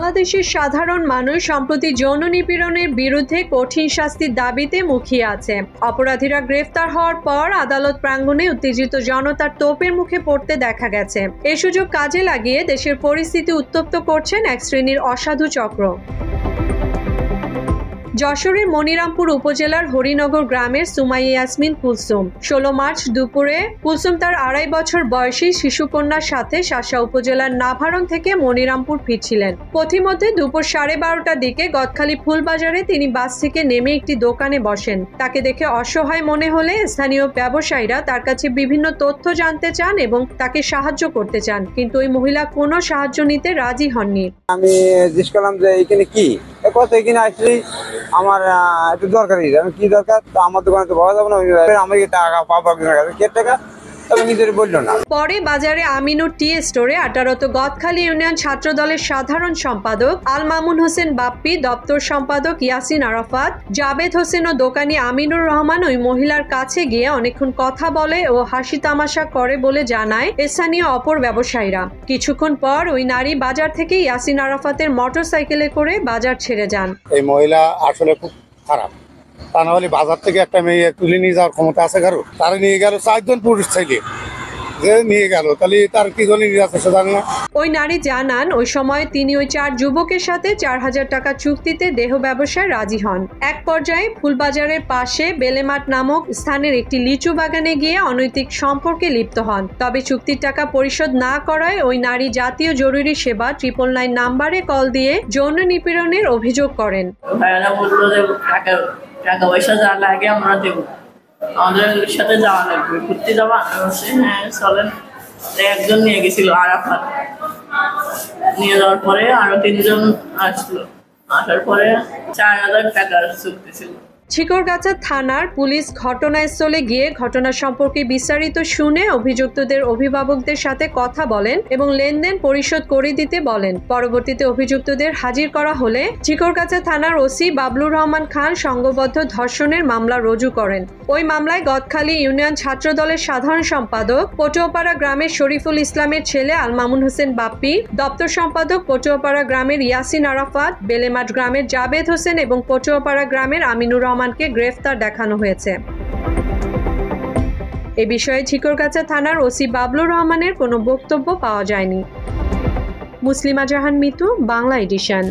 বাংলাদেশের সাধারণ মানুষ সম্প্রতি যৌন নিপীড়নের বিরুদ্ধে কঠিন শাস্তির দাবিতে মুখিয়ে আছে। অপরাধীরা গ্রেফতার হওয়ার পর আদালত প্রাঙ্গণে উত্তেজিত জনতার তোপের মুখে পড়তে দেখা গেছে। এই সুযোগ কাজে লাগিয়ে দেশের পরিস্থিতি উত্তপ্ত করছেন এক শ্রেণীর অসাধু চক্র। যশোরের মনিরামপুর উপজেলার হরিনগর গ্রামের সুমাইয়া ইয়াসমিন কুলসুম 16 মার্চ দুপুরে কুলসুম তার 2.5 বছর বয়সী শিশুকন্যার সাথে শাসা উপজেলার নাভারণ থেকে মনিরামপুর ফিরছিলেন। পথিমধ্যে দুপুর 12:30টার দিকে গদখালি ফুলবাজারে তিনি বাস থেকে নেমে একটি দোকানে বসেন। তাকে দেখে অসহায় মনে হলে স্থানীয় ব্যবসায়ীরা তার কাছে বিভিন্ন তথ্য জানতে চান এবং তাকে সাহায্য করতে চান, কিন্তু ওই মহিলা কোনো সাহায্য নিতে রাজি হননি। আমি জিজ্ঞেস করলাম যে এখানে কি কথা, এখানে আসলে আমার একটু দরকারি, আমি কি দরকার, তো আমার দোকানে তো পাওয়া যাবে না, আমি টাকা পাবো কে টাকা, তবে নিজের বললো না। পরে বাজারে আমিনুর টি স্টোরে আটারত গদখালি ইউনিয়ন ছাত্র দলের সাধারণ সম্পাদক আল মামুন হোসেন বাপ্পি, দপ্তর সম্পাদক ইয়াসিন আরাফাত, জাবেদ হোসেন ও দোকানি আমিনুর রহমান ওই মহিলার কাছে গিয়ে অনেকক্ষণ কথা বলে ও হাসি তামাশা করে বলে জানায় স্থানীয় অপর ব্যবসায়ীরা। কিছুক্ষণ পর ওই নারী বাজার থেকে ইয়াসিন আরাফাতের মোটরসাইকেলে করে বাজার ছেড়ে যান। এই মহিলা আসলে খুব খারাপ, তা না হলে বাজার থেকে একটা মেয়ে তুলে নিয়ে যাওয়ার ক্ষমতা আছে কারো? তারা নিয়ে গেল 4 জন পুরুষ ছেলে, যে নিয়ে গেল তাহলে তার কি জন্য নিয়ে যাচ্ছে সেটা না। ওই নারী জানান ওই সময় তিনি ওই 4 যুবকের সাথে 4000 টাকা চুক্তিতে দেহ ব্যবসায় রাজি হন। এক পর্যায়ে ফুলবাজারের পাশে বেলেমাঠ নামক স্থানের একটি লিচু বাগানে গিয়ে অনৈতিক সম্পর্কে লিপ্ত হন। তবে চুক্তির টাকা পরিশোধ না করায় ওই নারী জাতীয় জরুরি সেবা 999 নাম্বারে কল দিয়ে যৌন নিপীড়নের অভিযোগ করেন। টাকা পয়সা যা লাগে আমরা দেবো, আমাদের সাথে যাওয়া লাগবে, ঘুরতে যাওয়া। হ্যাঁ চলেন। একজন নিয়ে গেছিল আরাফাত, নিয়ে যাওয়ার পরে আরো 3 জন আসলো, আসার পরে 4000 টাকার চুক্তি ছিল। ঝিকরগাছা থানার পুলিশ ঘটনাস্থলে গিয়ে ঘটনা সম্পর্কে বিস্তারিত শুনে অভিযুক্তদের অভিভাবকদের সাথে কথা বলেন এবং লেনদেন পরিশোধ করে দিতে বলেন। পরবর্তীতে অভিযুক্তদের হাজির করা হলে ঝিকরগাছা থানার ওসি বাবলুর রহমান খান সংঘবদ্ধ ধর্ষণের মামলা রুজু করেন। ওই মামলায় গদখালি ইউনিয়ন ছাত্র দলের সাধারণ সম্পাদক পটুয়াপাড়া গ্রামের শরীফুল ইসলামের ছেলে আল মামুন হোসেন বাপ্পি, দপ্তর সম্পাদক পটুয়াপাড়া গ্রামের ইয়াসিন আরাফাত, বেলেমাঠ গ্রামের জাবেদ হোসেন এবং পটুয়াপাড়া গ্রামের আমিনুর রহমানকে গ্রেফতার দেখানো হয়েছে। এ বিষয়ে ঝিকরগাছা থানার ওসি বাবলুর রহমানের কোনো বক্তব্য পাওয়া যায়নি। মুসলিমা জাহান মিতু, বাংলা এডিশন।